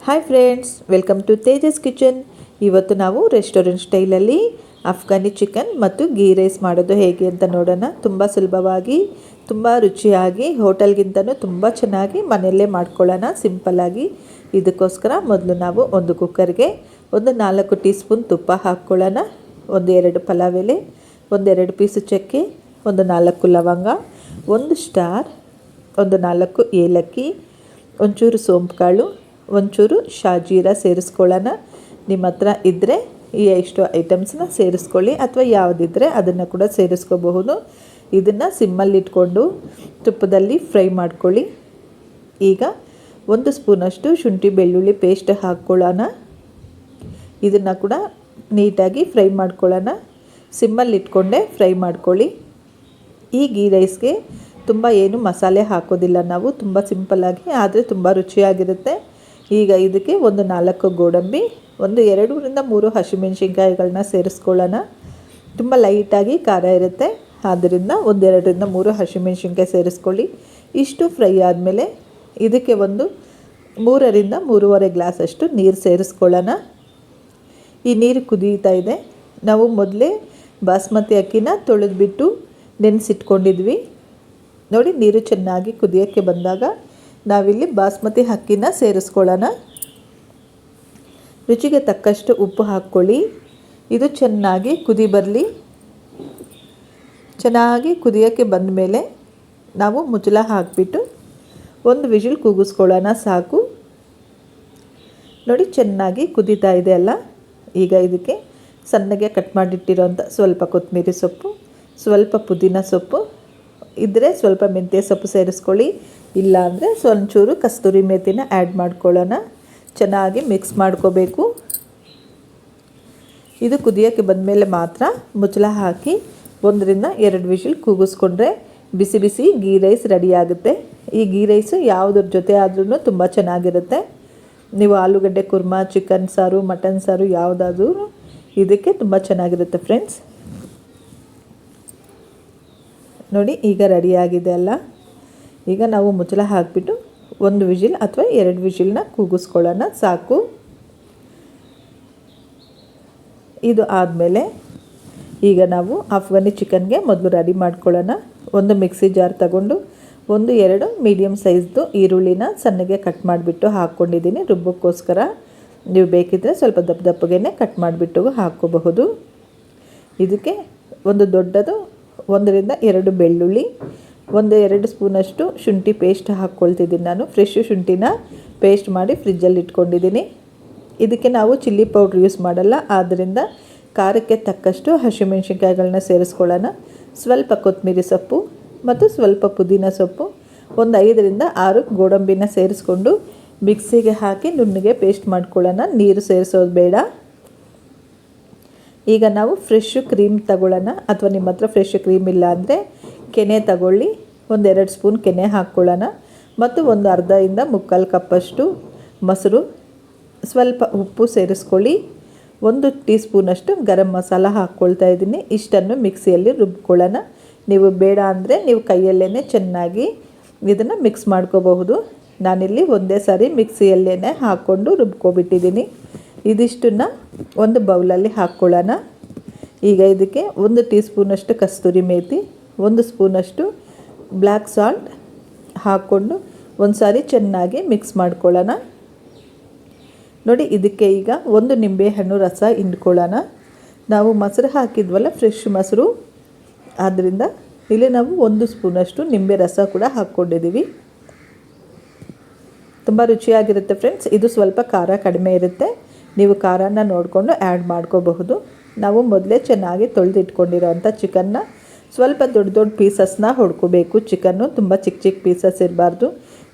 Hi friends, welcome to Tejas kitchen. ಇವತ್ತು ನಾವು restaurant ಸ್ಟೈಲಲ್ಲಿ ಅಫ್ಘಾನಿ ಚಿಕನ್ ಮತ್ತು ಗೀ ರೈಸ್ ಮಾಡೋದು ಹೇಗೆ ಅಂತ ನೋಡೋಣ. ತುಂಬ ಸುಲಭವಾಗಿ, ತುಂಬ ರುಚಿಯಾಗಿ, ಹೋಟೆಲ್ಗಿಂತನೂ ತುಂಬ ಚೆನ್ನಾಗಿ ಮನೆಯಲ್ಲೇ ಮಾಡ್ಕೊಳ್ಳೋಣ ಸಿಂಪಲ್ಲಾಗಿ. ಇದಕ್ಕೋಸ್ಕರ ಮೊದಲು ನಾವು ಒಂದು ಕುಕ್ಕರ್ಗೆ ಒಂದು 4 ಟೀ ಸ್ಪೂನ್ ತುಪ್ಪ ಹಾಕ್ಕೊಳ್ಳೋಣ. 1-2 ಪಲಾವ್ ಎಲೆ, 1-2 ಪೀಸು ಚಕ್ಕೆ, ಒಂದು 4 ಲವಂಗ, 1 ಸ್ಟಾರ್, ಒಂದು 4 ಏಲಕ್ಕಿ, ಒಂಚೂರು ಸೋಂಪು ಕಾಳು, ಒಂಚೂರು ಶಾಜೀರ ಸೇರಿಸ್ಕೊಳ್ಳೋಣ. ನಿಮ್ಮ ಹತ್ರ ಇದ್ದರೆ ಈ ಇಷ್ಟು ಐಟಮ್ಸ್ನ ಸೇರಿಸ್ಕೊಳ್ಳಿ, ಅಥವಾ ಯಾವುದಿದ್ದರೆ ಅದನ್ನು ಕೂಡ ಸೇರಿಸ್ಕೋಬಹುದು. ಇದನ್ನು ಸಿಮ್ಮಲ್ಲಿ ಇಟ್ಕೊಂಡು ತುಪ್ಪದಲ್ಲಿ ಫ್ರೈ ಮಾಡ್ಕೊಳ್ಳಿ. ಈಗ 1 ಸ್ಪೂನಷ್ಟು ಶುಂಠಿ ಬೆಳ್ಳುಳ್ಳಿ ಪೇಸ್ಟ್ ಹಾಕ್ಕೊಳ್ಳೋಣ. ಇದನ್ನು ಕೂಡ ನೀಟಾಗಿ ಫ್ರೈ ಮಾಡ್ಕೊಳ್ಳೋಣ. ಸಿಮ್ಮಲ್ಲಿ ಇಟ್ಕೊಂಡೆ ಫ್ರೈ ಮಾಡ್ಕೊಳ್ಳಿ. ಈ ಗೀ ರೈಸ್ಗೆ ತುಂಬ ಏನು ಮಸಾಲೆ ಹಾಕೋದಿಲ್ಲ ನಾವು, ತುಂಬ ಸಿಂಪಲ್ಲಾಗಿ ಆದರೆ ತುಂಬ ರುಚಿಯಾಗಿರುತ್ತೆ. ಈಗ ಇದಕ್ಕೆ ಒಂದು 4 ಗೋಡಂಬಿ, ಒಂದು 2-3 ಹಸಿಮೆಣಸಿನ್ಕಾಯಿಗಳನ್ನ ಸೇರಿಸ್ಕೊಳ್ಳೋಣ. ತುಂಬ ಲೈಟಾಗಿ ಖಾರ ಇರುತ್ತೆ, ಆದ್ದರಿಂದ 1-2-3 ಹಸಿಮೆಣಸಿನ್ಕಾಯಿ ಸೇರಿಸ್ಕೊಳ್ಳಿ. ಇಷ್ಟು ಫ್ರೈ ಆದಮೇಲೆ ಇದಕ್ಕೆ ಒಂದು 3-3.5 ಗ್ಲಾಸಷ್ಟು ನೀರು ಸೇರಿಸ್ಕೊಳ್ಳೋಣ. ಈ ನೀರು ಕುದೀತಾ ಇದೆ. ನಾವು ಮೊದಲೇ ಬಾಸ್ಮತಿ ಅಕ್ಕಿನ ತೊಳೆದ್ಬಿಟ್ಟು ನೆನೆಸಿಟ್ಕೊಂಡಿದ್ವಿ. ನೋಡಿ, ನೀರು ಚೆನ್ನಾಗಿ ಕುದಿಯೋಕ್ಕೆ ಬಂದಾಗ ನಾವಿಲ್ಲಿ ಬಾಸ್ಮತಿ ಅಕ್ಕಿನ ಸೇರಿಸ್ಕೊಳ್ಳೋಣ. ರುಚಿಗೆ ತಕ್ಕಷ್ಟು ಉಪ್ಪು ಹಾಕ್ಕೊಳ್ಳಿ. ಇದು ಚೆನ್ನಾಗಿ ಕುದಿ ಬರಲಿ. ಚೆನ್ನಾಗಿ ಕುದಿಯೋಕ್ಕೆ ಬಂದ ಮೇಲೆ ನಾವು ಮುಚ್ಚಳ ಹಾಕಿಬಿಟ್ಟು 1 ವಿಷಲ್ ಕೂಗಿಸ್ಕೊಳ್ಳೋಣ, ಸಾಕು. ನೋಡಿ, ಚೆನ್ನಾಗಿ ಕುದೀತಾ ಇದೆ ಅಲ್ಲ. ಈಗ ಇದಕ್ಕೆ ಸಣ್ಣಗೆ ಕಟ್ ಮಾಡಿಟ್ಟಿರೋಂಥ ಸ್ವಲ್ಪ ಕೊತ್ತಂಬರಿ ಸೊಪ್ಪು, ಸ್ವಲ್ಪ ಪುದೀನ ಸೊಪ್ಪು ಇದ್ದರೆ ಸ್ವಲ್ಪ ಮೆಂತ್ಯ ಸೊಪ್ಪು ಸೇರಿಸ್ಕೊಳ್ಳಿ. ಇಲ್ಲ ಅಂದರೆ ಒಂಚೂರು ಕಸ್ತೂರಿ ಮೇಥಿನ ಆ್ಯಡ್ ಮಾಡ್ಕೊಳ್ಳೋಣ. ಚೆನ್ನಾಗಿ ಮಿಕ್ಸ್ ಮಾಡ್ಕೋಬೇಕು. ಇದು ಕುದಿಯೋಕ್ಕೆ ಬಂದಮೇಲೆ ಮಾತ್ರ ಮುಚ್ಚಳ ಹಾಕಿ 1-2 ವಿಷಲ್ ಕೂಗಿಸ್ಕೊಂಡ್ರೆ ಬಿಸಿ ಬಿಸಿ ಗೀ ರೈಸ್ ರೆಡಿ ಆಗುತ್ತೆ. ಈ ಗೀ ರೈಸು ಯಾವುದ್ರ ಜೊತೆ ಆದ್ರೂ ತುಂಬ ಚೆನ್ನಾಗಿರುತ್ತೆ. ನೀವು ಆಲೂಗಡ್ಡೆ ಕುರ್ಮಾ, ಚಿಕನ್ ಸಾರು, ಮಟನ್ ಸಾರು ಯಾವುದಾದ್ರೂ ಇದಕ್ಕೆ ತುಂಬ ಚೆನ್ನಾಗಿರುತ್ತೆ ಫ್ರೆಂಡ್ಸ್. ನೋಡಿ, ಈಗ ರೆಡಿಯಾಗಿದೆ ಅಲ್ಲ. ಈಗ ನಾವು ಮುಚ್ಚಳ ಹಾಕಿಬಿಟ್ಟು 1 ವಿಷಲ್ ಅಥವಾ 2 ವಿಷಲ್ನ ಕೂಗಿಸ್ಕೊಳ್ಳೋಣ, ಸಾಕು. ಇದು ಆದಮೇಲೆ ಈಗ ನಾವು ಅಫ್ಘಾನಿ ಚಿಕನ್ಗೆ ಮೊದಲು ರೆಡಿ ಮಾಡ್ಕೊಳ್ಳೋಣ. ಒಂದು ಮಿಕ್ಸಿ ಜಾರ್ ತಗೊಂಡು 1-2 ಮೀಡಿಯಮ್ ಸೈಜ್ದು ಈರುಳ್ಳಿನ ಸಣ್ಣಗೆ ಕಟ್ ಮಾಡಿಬಿಟ್ಟು ಹಾಕ್ಕೊಂಡಿದ್ದೀನಿ ರುಬ್ಬಕ್ಕೋಸ್ಕರ. ನೀವು ಬೇಕಿದ್ದರೆ ಸ್ವಲ್ಪ ದಪ್ಪಗೆ ಕಟ್ ಮಾಡಿಬಿಟ್ಟು ಹಾಕ್ಕೋಬಹುದು. ಇದಕ್ಕೆ ಒಂದು ದೊಡ್ಡದು 1-2 ಬೆಳ್ಳುಳ್ಳಿ, 1-2 ಸ್ಪೂನಷ್ಟು ಶುಂಠಿ ಪೇಸ್ಟ್ ಹಾಕ್ಕೊಳ್ತಿದ್ದೀನಿ. ನಾನು ಫ್ರೆಶ್ ಶುಂಠಿನ ಪೇಸ್ಟ್ ಮಾಡಿ ಫ್ರಿಜ್ಜಲ್ಲಿ ಇಟ್ಕೊಂಡಿದ್ದೀನಿ. ಇದಕ್ಕೆ ನಾವು ಚಿಲ್ಲಿ ಪೌಡ್ರ್ ಯೂಸ್ ಮಾಡಲ್ಲ, ಆದ್ದರಿಂದ ಖಾರಕ್ಕೆ ತಕ್ಕಷ್ಟು ಹಸಿಮೆಣಸಿನ್ಕಾಯಿಗಳನ್ನ ಸೇರಿಸ್ಕೊಳ್ಳೋಣ. ಸ್ವಲ್ಪ ಕೊತ್ತಂಬರಿ ಸೊಪ್ಪು ಮತ್ತು ಸ್ವಲ್ಪ ಪುದೀನ ಸೊಪ್ಪು, ಒಂದು 5-6 ಗೋಡಂಬಿನ ಸೇರಿಸ್ಕೊಂಡು ಮಿಕ್ಸಿಗೆ ಹಾಕಿ ನುಣ್ಣಗೆ ಪೇಸ್ಟ್ ಮಾಡ್ಕೊಳ್ಳೋಣ. ನೀರು ಸೇರಿಸೋದು ಬೇಡ. ಈಗ ನಾವು ಫ್ರೆಶ್ ಕ್ರೀಮ್ ತಗೊಳ್ಳೋಣ, ಅಥವಾ ನಿಮ್ಮ ಹತ್ರ ಫ್ರೆಶ್ ಕ್ರೀಮ್ ಇಲ್ಲ ಅಂದರೆ ಕೆನೆ ತಗೊಳ್ಳಿ. 1-2 ಸ್ಪೂನ್ ಕೆನೆ ಹಾಕ್ಕೊಳ್ಳೋಣ. ಮತ್ತು ಒಂದು ಅರ್ಧದಿಂದ 3/4 ಕಪ್ಪಷ್ಟು ಮೊಸರು, ಸ್ವಲ್ಪ ಉಪ್ಪು ಸೇರಿಸ್ಕೊಳ್ಳಿ. 1 ಟೀ ಸ್ಪೂನಷ್ಟು ಗರಂ ಮಸಾಲ ಹಾಕ್ಕೊಳ್ತಾ ಇದ್ದೀನಿ. ಇಷ್ಟನ್ನು ಮಿಕ್ಸಿಯಲ್ಲಿ ರುಬ್ಕೊಳ್ಳೋಣ. ನೀವು ಬೇಡ ಅಂದರೆ ನೀವು ಕೈಯಲ್ಲೇ ಚೆನ್ನಾಗಿ ಇದನ್ನು ಮಿಕ್ಸ್ ಮಾಡ್ಕೋಬಹುದು. ನಾನಿಲ್ಲಿ ಒಂದೇ ಸಾರಿ ಮಿಕ್ಸಿಯಲ್ಲೇ ಹಾಕ್ಕೊಂಡು ರುಬ್ಕೊಬಿಟ್ಟಿದ್ದೀನಿ. ಇದಿಷ್ಟನ್ನು ಒಂದು ಬೌಲಲ್ಲಿ ಹಾಕ್ಕೊಳ್ಳೋಣ. ಈಗ ಇದಕ್ಕೆ 1 ಟೀ ಸ್ಪೂನಷ್ಟು ಕಸ್ತೂರಿ ಮೇಥಿ, 1 ಸ್ಪೂನಷ್ಟು ಬ್ಲ್ಯಾಕ್ ಸಾಲ್ಟ್ ಹಾಕ್ಕೊಂಡು ಒಂದು ಸಾರಿ ಚೆನ್ನಾಗಿ ಮಿಕ್ಸ್ ಮಾಡ್ಕೊಳ್ಳೋಣ. ನೋಡಿ, ಇದಕ್ಕೆ ಈಗ 1 ನಿಂಬೆಹಣ್ಣು ರಸ ಹಿಂಡ್ಕೊಳ್ಳೋಣ. ನಾವು ಮೊಸರು ಹಾಕಿದ್ವಲ್ಲ, ಫ್ರೆಶ್ ಮೊಸರು, ಆದ್ದರಿಂದ ಇಲ್ಲಿ ನಾವು 1 ಸ್ಪೂನಷ್ಟು ನಿಂಬೆ ರಸ ಕೂಡ ಹಾಕ್ಕೊಂಡಿದ್ದೀವಿ. ತುಂಬ ರುಚಿಯಾಗಿರುತ್ತೆ ಫ್ರೆಂಡ್ಸ್. ಇದು ಸ್ವಲ್ಪ ಖಾರ ಕಡಿಮೆ ಇರುತ್ತೆ, ನೀವು ಖಾರನ ನೋಡಿಕೊಂಡು ಆ್ಯಡ್ ಮಾಡ್ಕೋಬಹುದು. ನಾವು ಮೊದಲೇ ಚೆನ್ನಾಗಿ ತೊಳೆದಿಟ್ಕೊಂಡಿರೋಂಥ ಚಿಕನ್ನ ಸ್ವಲ್ಪ ದೊಡ್ಡ ಪೀಸಸ್ನ ಹೊಡ್ಕೋಬೇಕು. ಚಿಕನ್ನು ತುಂಬ ಚಿಕ್ಕ ಪೀಸಸ್ ಇರಬಾರ್ದು.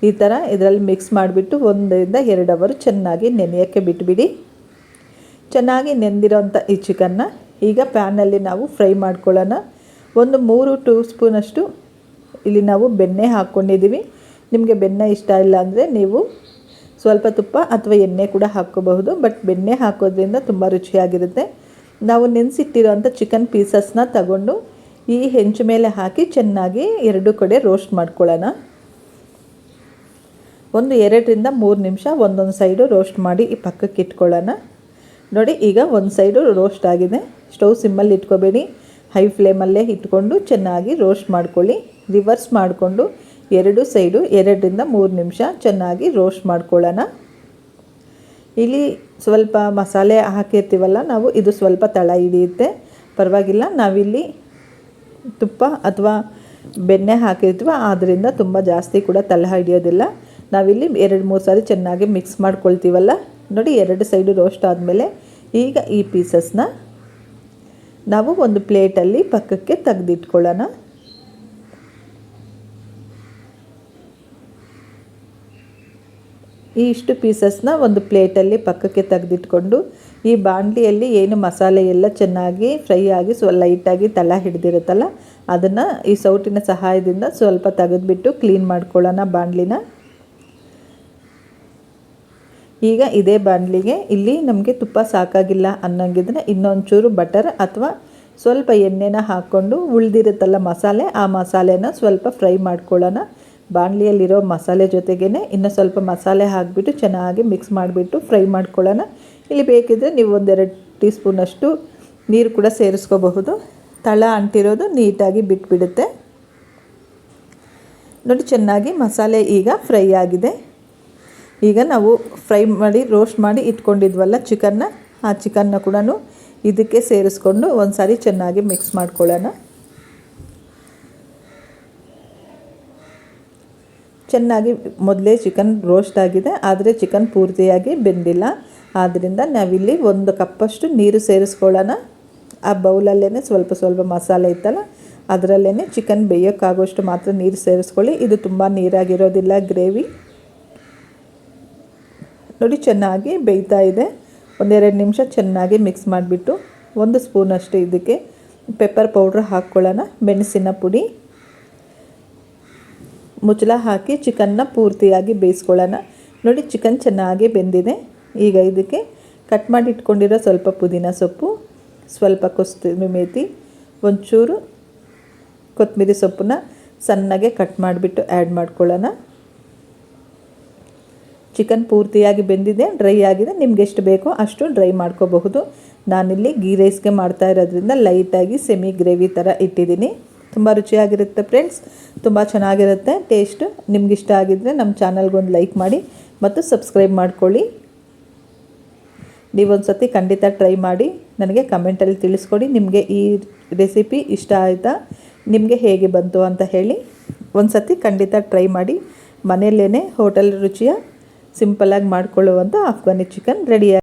ಈ ಥರ ಇದರಲ್ಲಿ ಮಿಕ್ಸ್ ಮಾಡಿಬಿಟ್ಟು 1-2 ಅವರ್ ಚೆನ್ನಾಗಿ ನೆನೆಯೋಕ್ಕೆ ಬಿಟ್ಬಿಡಿ. ಚೆನ್ನಾಗಿ ನೆಂದಿರೋಂಥ ಈ ಚಿಕನ್ನ ಈಗ ಪ್ಯಾನಲ್ಲಿ ನಾವು ಫ್ರೈ ಮಾಡ್ಕೊಳ್ಳೋಣ. ಒಂದು 3 ಸ್ಪೂನಷ್ಟು ಇಲ್ಲಿ ನಾವು ಬೆಣ್ಣೆ ಹಾಕ್ಕೊಂಡಿದ್ದೀವಿ. ನಿಮಗೆ ಬೆಣ್ಣೆ ಇಷ್ಟ ಇಲ್ಲ ಅಂದರೆ ನೀವು ಸ್ವಲ್ಪ ತುಪ್ಪ ಅಥವಾ ಎಣ್ಣೆ ಕೂಡ ಹಾಕ್ಕೋಬಹುದು, ಬಟ್ ಬೆಣ್ಣೆ ಹಾಕೋದ್ರಿಂದ ತುಂಬ ರುಚಿಯಾಗಿರುತ್ತೆ. ನಾವು ನೆನೆಸಿಟ್ಟಿರೋಂಥ ಚಿಕನ್ ಪೀಸಸ್ನ ತಗೊಂಡು ಈ ಹೆಂಚು ಮೇಲೆ ಹಾಕಿ ಚೆನ್ನಾಗಿ 2 ಕಡೆ ರೋಸ್ಟ್ ಮಾಡ್ಕೊಳ್ಳೋಣ. ಒಂದು 2ರಿಂದ 3 ನಿಮಿಷ ಒಂದೊಂದು ಸೈಡು ರೋಸ್ಟ್ ಮಾಡಿ ಈ ಪಕ್ಕಕ್ಕೆ ಇಟ್ಕೊಳ್ಳೋಣ. ನೋಡಿ ಈಗ ಒಂದು ಸೈಡು ರೋಸ್ಟ್ ಆಗಿದೆ. ಸ್ಟವ್ ಸಿಮ್ಮಲ್ಲಿ ಇಟ್ಕೋಬೇಡಿ, ಹೈ ಫ್ಲೇಮಲ್ಲೇ ಇಟ್ಕೊಂಡು ಚೆನ್ನಾಗಿ ರೋಸ್ಟ್ ಮಾಡ್ಕೊಳ್ಳಿ. ರಿವರ್ಸ್ ಮಾಡಿಕೊಂಡು ಎರಡು ಸೈಡು 2ರಿಂದ 3 ನಿಮಿಷ ಚೆನ್ನಾಗಿ ರೋಸ್ಟ್ ಮಾಡ್ಕೊಳ್ಳೋಣ. ಇಲ್ಲಿ ಸ್ವಲ್ಪ ಮಸಾಲೆ ಹಾಕಿರ್ತೀವಲ್ಲ ನಾವು, ಇದು ಸ್ವಲ್ಪ ತಳ ಹಿಡಿಯುತ್ತೆ, ಪರವಾಗಿಲ್ಲ. ನಾವಿಲ್ಲಿ ತುಪ್ಪ ಅಥವಾ ಬೆಣ್ಣೆ ಹಾಕಿರ್ತೀವ, ಆದ್ದರಿಂದ ತುಂಬ ಜಾಸ್ತಿ ಕೂಡ ತಳ ಹಿಡಿಯೋದಿಲ್ಲ. ನಾವಿಲ್ಲಿ 2-3 ಸಾರಿ ಚೆನ್ನಾಗಿ ಮಿಕ್ಸ್ ಮಾಡ್ಕೊಳ್ತೀವಲ್ಲ. ನೋಡಿ 2 ಸೈಡು ರೋಸ್ಟ್ ಆದಮೇಲೆ ಈಗ ಈ ಪೀಸಸ್ನ ನಾವು ಒಂದು ಪ್ಲೇಟಲ್ಲಿ ಪಕ್ಕಕ್ಕೆ ತೆಗೆದಿಟ್ಕೊಳ್ಳೋಣ. ಇಷ್ಟು ಪೀಸಸ್ನ ಒಂದು ಪ್ಲೇಟಲ್ಲಿ ಪಕ್ಕಕ್ಕೆ ತೆಗೆದಿಟ್ಕೊಂಡು ಈ ಬಾಣಲಿಯಲ್ಲಿ ಏನು ಮಸಾಲೆ ಎಲ್ಲ ಚೆನ್ನಾಗಿ ಫ್ರೈ ಆಗಿ ಲೈಟಾಗಿ ತಳ ಹಿಡಿದಿರುತ್ತಲ್ಲ, ಅದನ್ನು ಈ ಸೌಟಿನ ಸಹಾಯದಿಂದ ಸ್ವಲ್ಪ ತೆಗೆದುಬಿಟ್ಟು ಕ್ಲೀನ್ ಮಾಡ್ಕೊಳ್ಳೋಣ ಬಾಣಲಿನ. ಈಗ ಇದೇ ಬಾಣಲಿಗೆ ಇಲ್ಲಿ ನಮಗೆ ತುಪ್ಪ ಸಾಕಾಗಿಲ್ಲ ಅನ್ನೋಂಗಿದ್ರೆ ಇನ್ನೊಂಚೂರು ಬಟರ್ ಅಥವಾ ಸ್ವಲ್ಪ ಎಣ್ಣೆನ ಹಾಕ್ಕೊಂಡು ಉಳಿದಿರುತ್ತಲ್ಲ ಮಸಾಲೆ, ಆ ಮಸಾಲೆನ ಸ್ವಲ್ಪ ಫ್ರೈ ಮಾಡ್ಕೊಳ್ಳೋಣ. ಬಾಣಲಿಯಲ್ಲಿರೋ ಮಸಾಲೆ ಜೊತೆಗೇ ಇನ್ನೂ ಸ್ವಲ್ಪ ಮಸಾಲೆ ಹಾಕಿಬಿಟ್ಟು ಚೆನ್ನಾಗಿ ಮಿಕ್ಸ್ ಮಾಡಿಬಿಟ್ಟು ಫ್ರೈ ಮಾಡ್ಕೊಳ್ಳೋಣ. ಇಲ್ಲಿ ಬೇಕಿದ್ದರೆ ನೀವು 1-2 ಟೀ ಸ್ಪೂನಷ್ಟು ನೀರು ಕೂಡ ಸೇರಿಸ್ಕೋಬಹುದು. ತಳ ಅಂಟಿರೋದು ನೀಟಾಗಿ ಬಿಟ್ಬಿಡುತ್ತೆ. ನೋಡಿ ಚೆನ್ನಾಗಿ ಮಸಾಲೆ ಈಗ ಫ್ರೈ ಆಗಿದೆ. ಈಗ ನಾವು ಫ್ರೈ ಮಾಡಿ ರೋಸ್ಟ್ ಮಾಡಿ ಇಟ್ಕೊಂಡಿದ್ವಲ್ಲ ಚಿಕನ್ನ, ಆ ಚಿಕನ್ನ ಕೂಡ ಇದಕ್ಕೆ ಸೇರಿಸ್ಕೊಂಡು ಒಂದು ಸಾರಿ ಚೆನ್ನಾಗಿ ಮಿಕ್ಸ್ ಮಾಡ್ಕೊಳ್ಳೋಣ. ಚೆನ್ನಾಗಿ ಮೊದಲೇ ಚಿಕನ್ ರೋಸ್ಟ್ ಆಗಿದೆ, ಆದರೆ ಚಿಕನ್ ಪೂರ್ತಿಯಾಗಿ ಬೆಂದಿಲ್ಲ. ಆದ್ದರಿಂದ ನಾವಿಲ್ಲಿ 1 ಕಪ್ಪಷ್ಟು ನೀರು ಸೇರಿಸ್ಕೊಳ್ಳೋಣ. ಆ ಬೌಲಲ್ಲೇ ಸ್ವಲ್ಪ ಮಸಾಲೆ ಇತ್ತಲ್ಲ, ಅದರಲ್ಲೇ ಚಿಕನ್ ಬೇಯೋಕ್ಕಾಗೋಷ್ಟು ಮಾತ್ರ ನೀರು ಸೇರಿಸ್ಕೊಳ್ಳಿ. ಇದು ತುಂಬ ನೀರಾಗಿರೋದಿಲ್ಲ ಗ್ರೇವಿ. ನೋಡಿ ಚೆನ್ನಾಗಿ ಬೇಯ್ತಾ ಇದೆ. 1-2 ನಿಮಿಷ ಚೆನ್ನಾಗಿ ಮಿಕ್ಸ್ ಮಾಡಿಬಿಟ್ಟು 1 ಸ್ಪೂನಷ್ಟು ಇದಕ್ಕೆ ಪೆಪ್ಪರ್ ಪೌಡ್ರ್ ಹಾಕ್ಕೊಳ್ಳೋಣ, ಮೆಣಸಿನ ಪುಡಿ. ಮುಚ್ಚಳ ಹಾಕಿ ಚಿಕನ್ನ ಪೂರ್ತಿಯಾಗಿ ಬೇಯಿಸ್ಕೊಳ್ಳೋಣ. ನೋಡಿ ಚಿಕನ್ ಚೆನ್ನಾಗಿ ಬೆಂದಿದೆ. ಈಗ ಇದಕ್ಕೆ ಕಟ್ ಮಾಡಿ ಇಟ್ಕೊಂಡಿರೋ ಸ್ವಲ್ಪ ಪುದೀನ ಸೊಪ್ಪು, ಸ್ವಲ್ಪ ಕಸ್ತೂರಿ ಮೇಥಿ, ಒಂಚೂರು ಕೊತ್ತಂಬರಿ ಸೊಪ್ಪನ್ನ ಸಣ್ಣಗೆ ಕಟ್ ಮಾಡಿಬಿಟ್ಟು ಆ್ಯಡ್ ಮಾಡ್ಕೊಳ್ಳೋಣ. ಚಿಕನ್ ಪೂರ್ತಿಯಾಗಿ ಬೆಂದಿದೆ, ಡ್ರೈ ಆಗಿದೆ. ನಿಮ್ಗೆ ಎಷ್ಟು ಬೇಕೋ ಅಷ್ಟು ಡ್ರೈ ಮಾಡ್ಕೋಬಹುದು. ನಾನಿಲ್ಲಿ ಗೀ ರೈಸ್ಗೆ ಮಾಡ್ತಾ ಇರೋದ್ರಿಂದ ಲೈಟಾಗಿ ಸೆಮಿ ಗ್ರೇವಿ ಥರ ಇಟ್ಟಿದ್ದೀನಿ. ತುಂಬ ರುಚಿಯಾಗಿರುತ್ತೆ ಫ್ರೆಂಡ್ಸ್, ತುಂಬ ಚೆನ್ನಾಗಿರುತ್ತೆ ಟೇಸ್ಟು. ನಿಮ್ಗೆ ಇಷ್ಟ ಆಗಿದ್ದರೆ ನಮ್ಮ ಚಾನಲ್ಗೊಂದು ಲೈಕ್ ಮಾಡಿ ಮತ್ತು ಸಬ್ಸ್ಕ್ರೈಬ್ ಮಾಡ್ಕೊಳ್ಳಿ. ನೀವೊಂದು ಸತಿ ಖಂಡಿತ ಟ್ರೈ ಮಾಡಿ ನನಗೆ ಕಮೆಂಟಲ್ಲಿ ತಿಳಿಸ್ಕೊಡಿ. ನಿಮಗೆ ಈ ರೆಸಿಪಿ ಇಷ್ಟ ಆಯಿತಾ, ನಿಮಗೆ ಹೇಗೆ ಬಂತು ಅಂತ ಹೇಳಿ. ಒಂದು ಸತಿ ಖಂಡಿತ ಟ್ರೈ ಮಾಡಿ. ಮನೆಯಲ್ಲೇ ಹೋಟೆಲ್ ರುಚಿಯ ಸಿಂಪಲಾಗಿ ಮಾಡ್ಕೊಳ್ಳುವಂಥ ಅಫ್ಘಾನಿ ಚಿಕನ್ ರೆಡಿ.